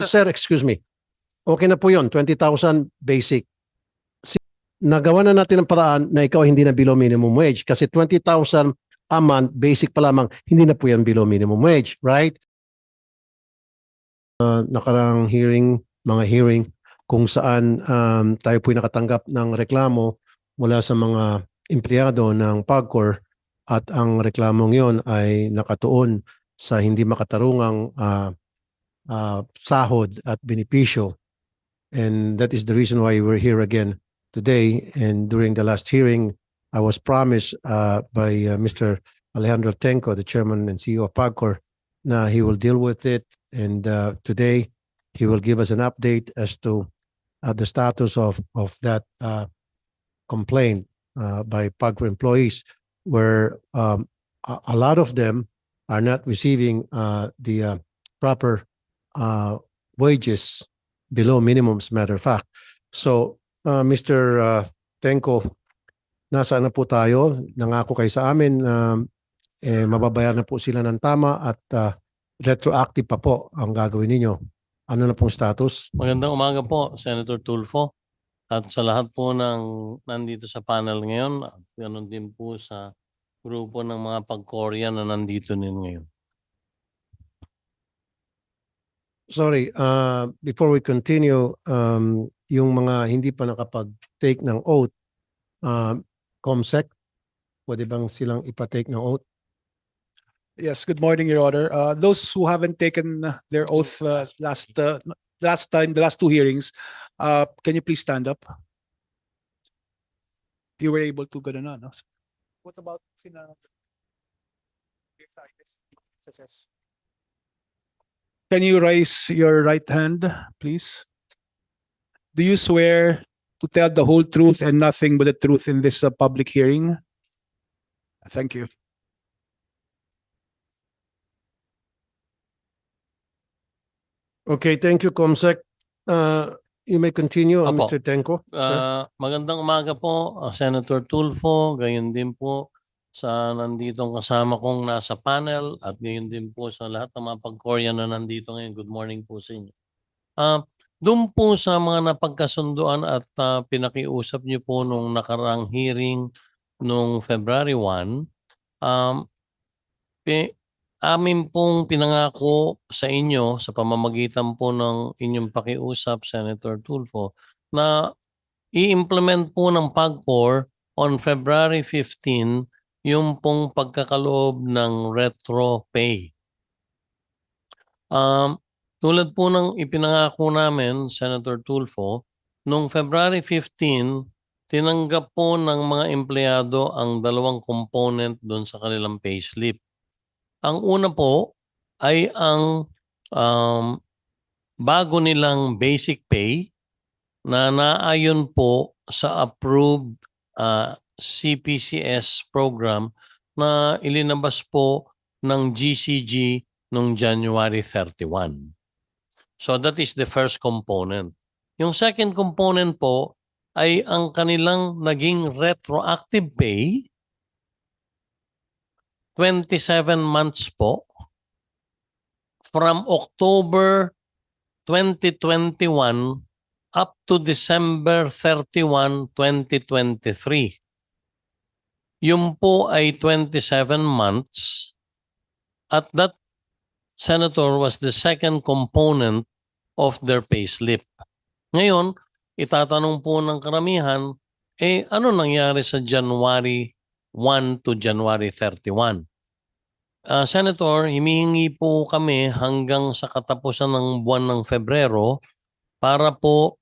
Sir, excuse me. Okay na po yun, 20,000 basic. Nagawa na natin ang paraan na ikaw hindi na below minimum wage kasi 20,000 a month, basic pa lamang, hindi na po yan below minimum wage, right? Nakarang hearing, mga hearing, kung saan tayo po'y nakatanggap ng reklamo mula sa mga empleyado ng PAGCOR at ang reklamong yon ay nakatuon sa hindi makatarungang sahod at benepisyo. And that is the reason why we're here again today. And during the last hearing, I was promised by Mr. Alejandro Tenco, the chairman and CEO of PAGCOR, na he will deal with it. And today, he will give us an update as to the status of that complaint by PAGCOR employees, where a lot of them are not receiving the proper wages below minimum, as a matter of fact. So, Mr. Tenco, nasaan na po tayo? Nangako kayo sa amin, mababayaran na po sila ng tama at retroactive pa po ang gagawin ninyo. Ano na pong status? Magandang umaga po, Senator Tulfo. At sa lahat po ng nandito sa panel ngayon, at ganoon din po sa grupo ng mga pag-Korean na nandito din ngayon. Sorry, before we continue, yung mga hindi pa nakapag-take ng oath, COMSEC, pwede bang silang ipa-take ng oath? Yes, good morning, Your Honor. Those who haven't taken their oath last time, the last two hearings, can you please stand up? If you were able to, gano'n na, no? What about sina? Can you raise your right hand, please? Do you swear to tell the whole truth and nothing but the truth in this public hearing? Thank you. Okay, thank you, COMSEC. You may continue, Opo. Mr. Tenco. Sir. Magandang umaga po, Senator Tulfo. Gayon din po sa nanditong kasama kong nasa panel at gayon din po sa lahat ng mga pag-Korean na nandito ngayon. Good morning po sa inyo. Doon po sa mga napagkasunduan at pinakiusap niyo po nung nakarang hearing nung February 1, amin pong pinangako sa inyo sa pamamagitan po ng inyong pakiusap, Senator Tulfo, na i-implement po ng PAGCOR on February 15 yung pong pagkakaloob ng retro pay. Tulad po ng ipinangako namin, Senator Tulfo, noong February 15, tinanggap po ng mga empleyado ang dalawang component doon sa kanilang payslip. Ang una po ay ang bago nilang basic pay na naayon po sa approved CPCS program na ilinabas po ng GCG noong January 31. So that is the first component. Yung second component po ay ang kanilang naging retroactive pay, 27 months po, from October 2021 up to December 31, 2023. Yung po ay 27 months at that, Senator, was the second component of their payslip. Ngayon, itatanong po ng karamihan, ano nangyari sa January 1 to January 31? Senator, humihingi po kami hanggang sa katapusan ng buwan ng Febrero para po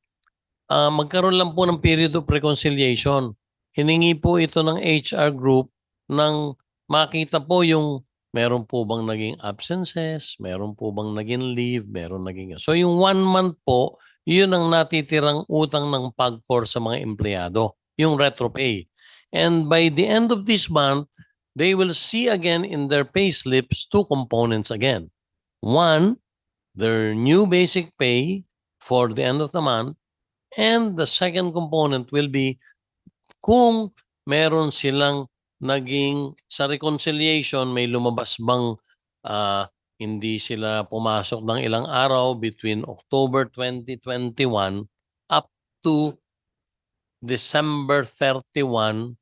magkaroon lang po ng period of reconciliation. Hiningi po ito ng HR group nang makita po yung meron po bang naging absences, meron po bang naging leave, meron naging... So yung 1 month po, yun ang natitirang utang ng PAGCOR sa mga empleyado, yung retro pay. And by the end of this month, they will see again in their pay slips two components again. One, their new basic pay for the end of the month. And the second component will be kung meron silang naging sa reconciliation, may lumabas bang hindi sila pumasok ng ilang araw between October 2021 up to December 31,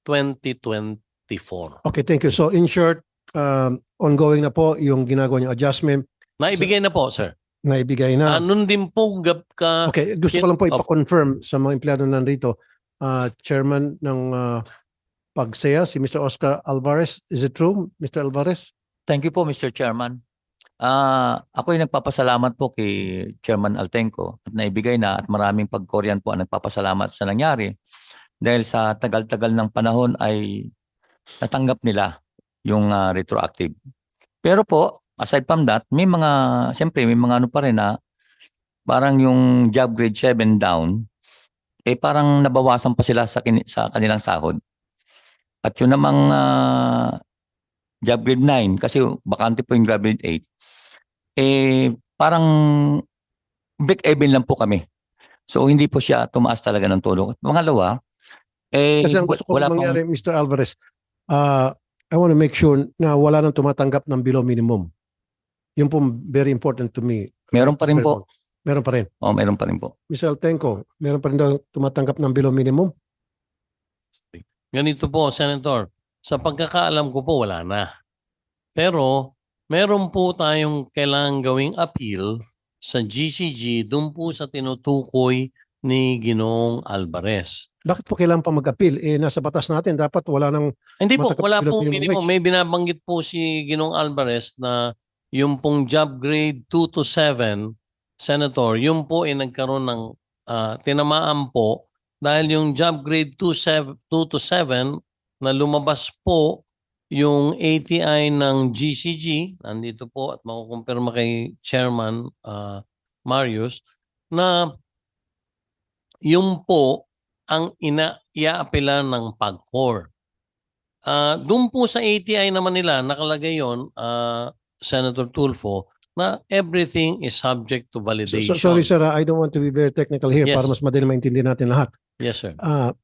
2024. Okay, thank you. So in short, ongoing na po yung ginagawa niyong adjustment Naibigay na po, sir. na ibigay na. Nun din po Okay, gusto ko lang po Opo. ipa-confirm sa mga empleyado nandito. Chairman ng Pagsaya, si Mr. Oscar Alvarez. Is it true, Mr. Alvarez? Thank you po, Mr. Chairman. Ako ay nagpapasalamat po kay Chairman Altenco at naibigay na at maraming pag-Korean po ang nagpapasalamat sa nangyari dahil sa tagal-tagal ng panahon ay natanggap nila yung retroactive. Pero po, aside from that, siyempre may mga ano pa rin na parang yung job grade 7 down, parang nabawasan pa sila sa kanilang sahod. At yun namang job grade 9, kasi bakante po yung job grade 8, parang break-even lang po kami. So hindi po siya tumaas talaga ng tulong. At pangalawa, Kasi ang gusto ko wala mangyari, Mr. Alvarez, I want to make sure na wala nang tumatanggap ng below minimum. Yun po very important to me. meron pa rin po. Meron pa rin. Oh, meron pa rin po. Mr. Altenco, meron pa rin daw tumatanggap ng below minimum? Ganito po, Senator. Sa pagkakaalam ko po, wala na. Pero, meron po tayong kailangang gawing appeal sa GCG doon po sa tinutukoy ni Ginoong Alvarez. Bakit po kailangan pa mag-appeal? Nasa batas natin, dapat wala nang Hindi po, Matanggap wala below pong minimum minimum. wage. May binabanggit po si Ginoong Alvarez na yung pong job grade 2 to 7, Senator, yung po ay nagkaroon ng tinamaan po dahil yung job grade 2 to 7 na lumabas po yung ATI ng GCG, nandito po at makukumpirma kay Chairman Marius, na yung po ang iaapela ng PAGCOR. Doon po sa ATI naman nila, nakalagay yon, Senator Tulfo, na everything is subject to validation. sorry sir, I don't want to be very technical here Yes. para mas madali maintindihan natin lahat. Yes, sir.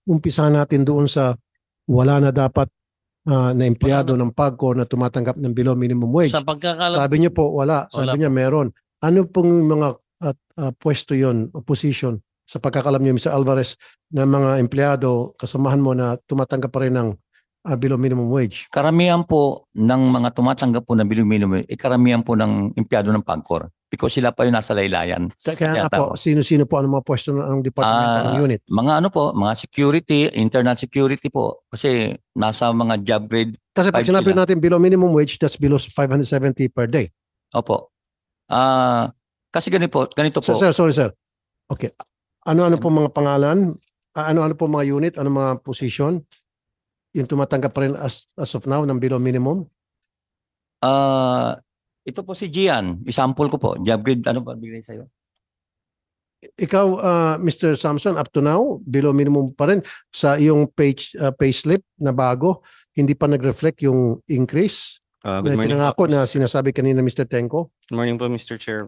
Umpisahan natin doon sa wala na dapat na empleyado ng PAGCOR na tumatanggap ng below minimum wage. Sa pagkakalam, Sabi niyo po wala. Sabi Wala niya po. meron. Ano pong mga pwesto yon o position sa pagkakalam niyo, Mr. Alvarez, na mga empleyado, kasamahan mo na tumatanggap pa rin ng below minimum wage? Karamihan po ng mga tumatanggap po ng below minimum, karamihan po ng empleyado ng PAGCOR because sila pa yung nasa laylayan. Kaya nga Tama. po, sino-sino po ang mga pwesto ng department ng unit? Mga ano po, mga security, internal security po kasi nasa mga job grade. Kasi pag five sinabi sila. natin below minimum wage, that's below 570 per day. Opo. Kasi ganito po. Sir, sorry sir. Okay. Ano-ano po mga pangalan? Ano-ano po mga unit? Ano mga position? Yung tumatanggap pa rin as of now ng below minimum? Ito po si Gian. Example ko po. Job grade, ano ba bigay sa'yo? Ikaw, Mr. Samson, up to now, below minimum pa rin sa iyong payslip na bago, hindi pa nag-reflect yung increase Good na morning pinangako po, na sinasabi kanina Mr. Tenko. Good morning po, Mr. Chair.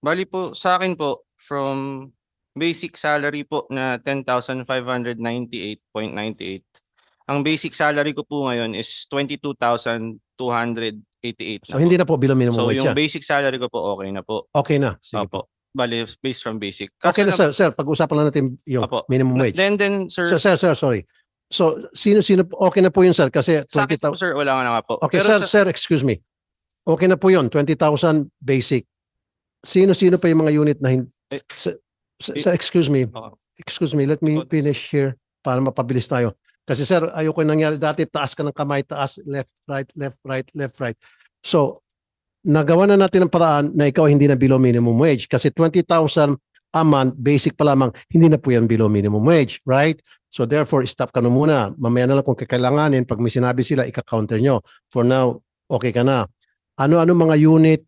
Bali po, sa akin po, from basic salary po na 10,598.98, ang basic salary ko po ngayon is 22,288 So na hindi po. na po below minimum So wage yung yan. basic salary ko po okay na po. Okay na. Sige po. Opo. Bali, based from basic. Okay na Kaso sir. Sir, pag-usapan lang natin yung Opo. minimum wage. Then, sir, Sir, sorry. So, sino-sino, okay na po yun sir kasi sa akin 20,000. po, sir, wala nga na nga po. Okay, Pero sir, excuse me. Okay na po yun, 20,000 basic. Sino-sino pa yung mga unit na hindi? Eh, Excuse me. Oo. Excuse me, let me finish here para mapabilis tayo. Kasi sir, ayoko yung nangyari dati, taas ka ng kamay, taas, left, right, left, right, left, right. So, nagawa na natin ang paraan na ikaw hindi na below minimum wage kasi 20,000 a month, basic pa lamang, hindi na po yan below minimum wage, right? So therefore, stop ka na muna. Mamaya na lang kung kakailanganin, pag may sinabi sila, ika-counter nyo. For now, okay ka na. Ano-ano mga unit,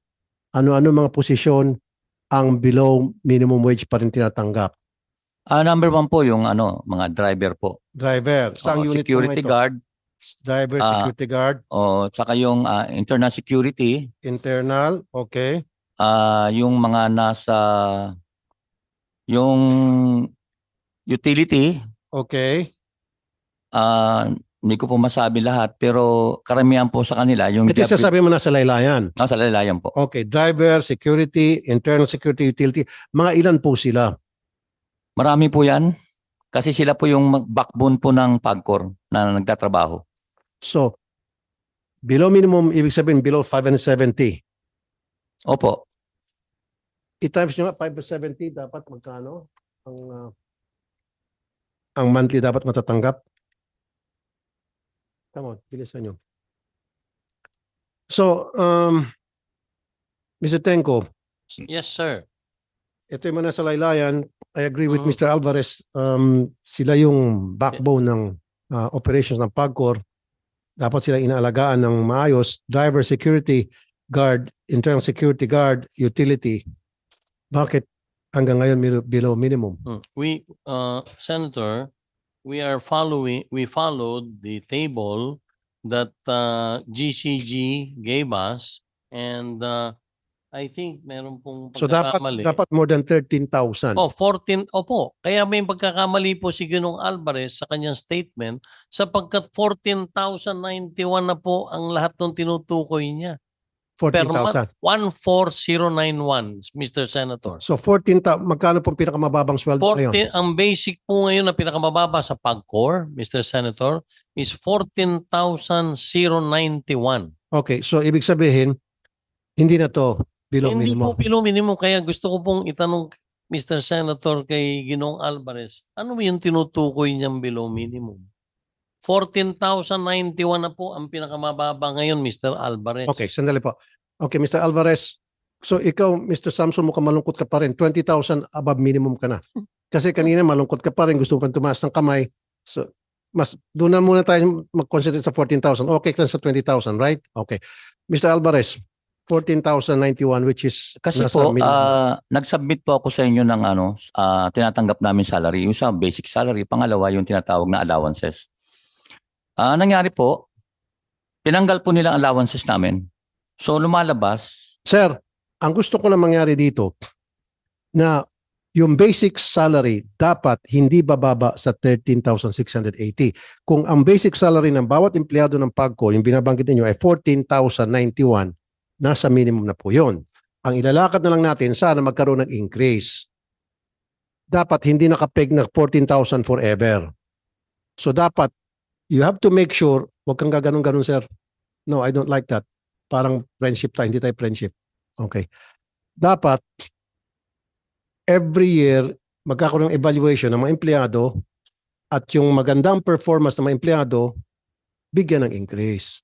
ano-ano mga posisyon ang below minimum wage pa rin tinatanggap? Number 1 po yung mga driver po. Driver, saang unit po security ito? guard, Driver, security guard, tsaka yung internal security, internal, okay. yung mga nasa yung utility, Okay. Hindi ko po masabi lahat, pero karamihan po sa kanila, yung Ito sasabi mo na sa laylayan. sa lalayan po. Okay, driver, security, internal security, utility, mga ilan po sila? Marami po yan. Kasi sila po yung backbone po ng PAGCOR na nagtatrabaho. So, below minimum, ibig sabihin below 570. Opo. I-times nyo nga, 570, dapat magkano? Ang monthly dapat matatanggap? Come on, bilisan nyo. So, Mr. Tenko, Yes, sir. ito yung mga nasa laylayan. I agree with Mhm. Mr. Alvarez. Sila yung backbone ng operations ng PAGCOR. Dapat sila inaalagaan ng maayos. Driver, security guard, internal security guard, utility. Bakit hanggang ngayon below minimum? Senator, we followed the table that GCG gave us, and I think meron pong So pagkakamali. dapat more than 13,000. Oh, 14. Opo. Kaya may pagkakamali po si Ginong Alvarez sa kanyang statement sapagkat 14,091 na po ang lahat ng tinutukoy niya. Per 14,000. month, 14091, Mr. Senator. So 14,000, magkano pong pinakamababang sweldo ngayon? 14, ang basic po ngayon na pinakamababa sa PAGCOR, Mr. Senator, is 14,091. Okay, so ibig sabihin, hindi na to below Hindi minimum. po below minimum. Kaya gusto ko pong itanong, Mr. Senator, kay Ginong Alvarez, ano yung tinutukoy niyang below minimum? 14,091 na po ang pinakamababa ngayon, Mr. Alvarez. Okay, sandali po. Okay, Mr. Alvarez, so ikaw, Mr. Samson, mukhang malungkot ka pa rin. 20,000 above minimum ka na. Kasi kanina malungkot ka pa rin, gusto mo pa tumaas ng kamay. So, doon na muna tayo mag-consider sa 14,000. Okay ka sa 20,000, right? Okay. Mr. Alvarez, 14,091 which is Kasi nasa po, minimum. nag-submit po ako sa inyo ng tinatanggap namin salary. Yung sa basic salary, pangalawa yung tinatawag na allowances. Nangyari po, tinanggal po nilang allowances namin. So lumalabas, Sir, ang gusto ko lang mangyari dito na yung basic salary dapat hindi bababa sa 13,680. Kung ang basic salary ng bawat empleyado ng PAGCOR, yung binabanggit ninyo ay 14,091, nasa minimum na po yun. Ang ilalakad na lang natin, sana magkaroon ng increase. Dapat hindi nakapeg na 14,000 forever. So dapat, you have to make sure, wag kang gaganon-ganon, sir. No, I don't like that. Parang friendship tayo, hindi tayo friendship. Okay. Dapat, every year, magkakaroon ng evaluation ng mga empleyado at yung magandang performance ng mga empleyado, bigyan ng increase.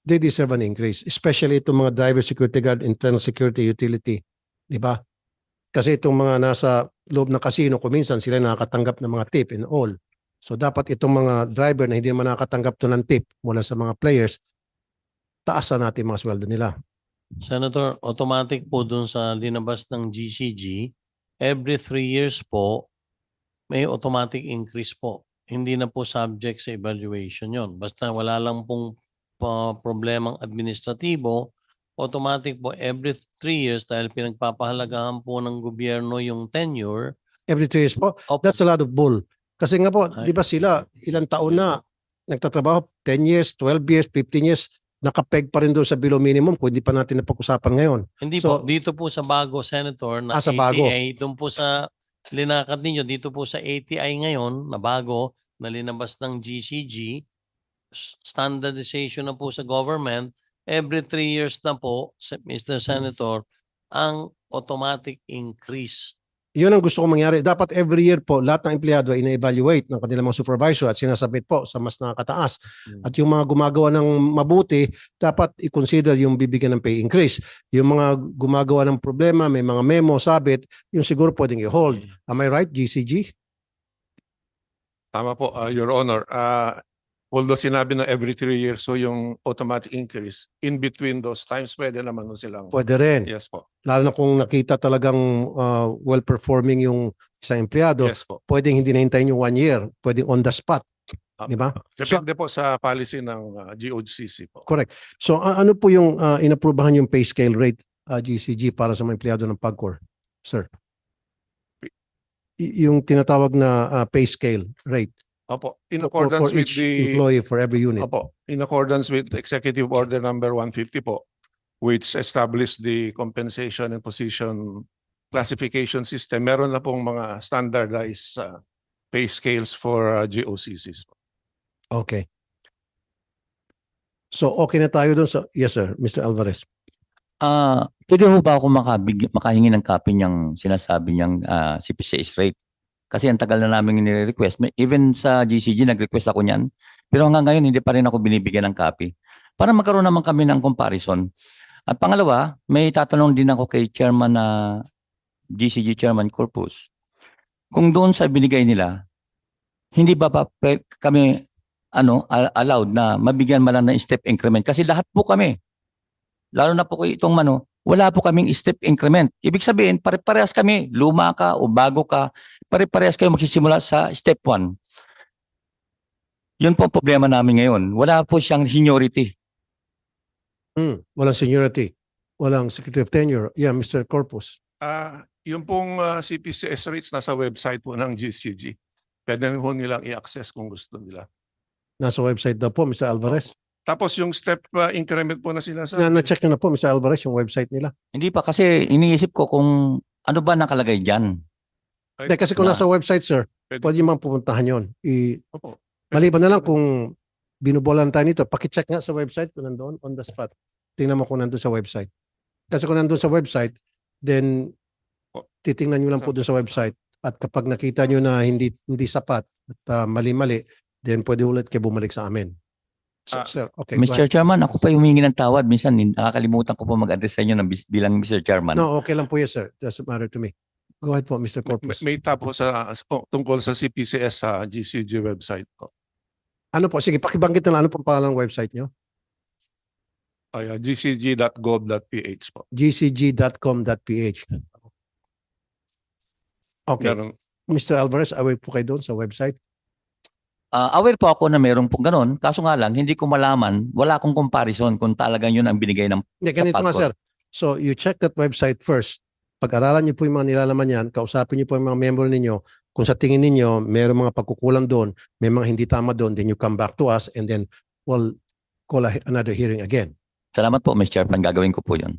They deserve an increase. Especially itong mga driver, security guard, internal security, utility. Di ba? Kasi itong mga nasa loob ng casino, kuminsan sila nakakatanggap ng mga tip and all. So dapat itong mga driver na hindi naman nakakatanggap to ng tip mula sa mga players, taasan natin mga sweldo nila. Senator, automatic po dun sa linabas ng GCG, every 3 years po, may automatic increase po. Hindi na po subject sa evaluation yon. Basta wala lang pong problemang administratibo, automatic po every 3 years dahil pinagpapahalagahan po ng gobyerno yung tenure. Every 2 years po. Opo. That's a lot of bull. Kasi nga po, Ay. di ba sila, ilang taon na nagtatrabaho, 10 years, 12 years, 15 years, nakapeg pa rin doon sa below minimum kung hindi pa natin napag-usapan ngayon. Hindi So- po, dito po sa bago, Senator, na sa bago. ATI, doon po sa linakad ninyo, dito po sa ATI ngayon, na bago, na linabas ng GCG, standardization na po sa government, every 3 years na po, Mr. Senator, ang automatic increase. Yun ang gusto kong mangyari. Dapat every year po, lahat ng empleyado ay ina-evaluate ng kanilang mga supervisor at sinasabit po sa mas nakakataas. At yung mga gumagawa ng mabuti, dapat i-consider yung bibigyan ng pay increase. Yung mga gumagawa ng problema, may mga memo, sabit, yung siguro pwedeng i-hold. Am I right, GCG? Tama po, Your Honor. Although sinabi na every 3 years, so yung automatic increase, in between those times, pwede naman nun silang. Pwede rin. Yes po. Lalo na kung nakita talagang well-performing yung isang empleyado, Yes po. pwedeng hindi nahintayin yung 1 year, pwedeng on the spot. Di ba? Depende po sa policy ng GOCC po. Correct. So ano po yung inaprubahan yung pay scale rate, GCG, para sa mga empleyado ng PAGCOR? Sir? Yung tinatawag na pay scale rate. Opo, in for accordance with each the employee for every unit. Opo, in accordance with Executive Order number 150 po, which established the compensation and position classification system, meron na pong mga standardized pay scales for GOCCs. Okay. So okay na tayo doon sa, yes sir, Mr. Alvarez. Pwede ho ba ako makahingi ng copy niyang sinasabi niyang CPCS rate? Kasi ang tagal na namin nire-request. Even sa GCG, nag-request ako niyan. Pero hanggang ngayon, hindi pa rin ako binibigyan ng copy. Para magkaroon naman kami ng comparison. At pangalawa, may tatanong din ako kay Chairman GCG Chairman Corpus. Kung doon sa binigay nila, hindi ba kami allowed na mabigyan man lang ng step increment? Kasi lahat po kami, lalo na po itong wala po kaming step increment. Ibig sabihin, pare-parehas kami, luma ka o bago ka, pare-parehas kayo magsisimula sa step 1. Yun po ang problema namin ngayon. Wala po siyang seniority. Walang seniority. Walang secretary of tenure. Yeah, Mr. Corpus. Yung pong CPCS rates nasa website po ng GCG. Pwede po nilang i-access kung gusto nila. Nasa website daw po, Mr. Alvarez. Tapos yung step increment po na sinasabi. Na-check nyo na po, Mr. Alvarez, yung website nila. Hindi pa kasi iniisip ko kung ano ba nakalagay dyan. Hindi, kasi kung Na- nasa website, sir, Pwede. pwede mang pupuntahan yun. Opo. Maliban na lang kung binubolan tayo nito, pakicheck nga sa website kung nandoon on the spot. Tingnan mo kung nandoon sa website. Kasi kung nandoon sa website, then titingnan nyo lang po doon sa website. At kapag nakita nyo na hindi sapat at mali-mali, then pwede ulit kayo bumalik sa amin. So, sir, okay. go Mr. ahead. Chairman, ako pa humingi ng tawad. Minsan, nakakalimutan ko po mag-address sa inyo bilang Mr. Chairman. No, okay lang po yes, sir. Doesn't matter to me. Go ahead po, Mr. Corpus. May tab po tungkol sa CPCS sa GCG website po. Ano po? Sige, pakibanggit na lang. Ano pong pangalan ng website nyo? gcg.gov.ph po. gcg.com.ph. Okay. Meron- Mr. Alvarez, away po kayo doon sa website. Aware po ako na meron pong ganun. Kaso nga lang, hindi ko malaman, wala akong comparison kung talagang yun ang binigay ng Hindi, ganito nga, Pagcor. sir. So, you check that website first. Pag-aralan niyo po yung mga nilalaman yan, kausapin niyo po yung mga member ninyo. Kung sa tingin ninyo, mayroong mga pagkukulang doon, may mga hindi tama doon, then you come back to us and then we'll call another hearing again. Salamat po, Mr. Chairman. Gagawin ko po yun.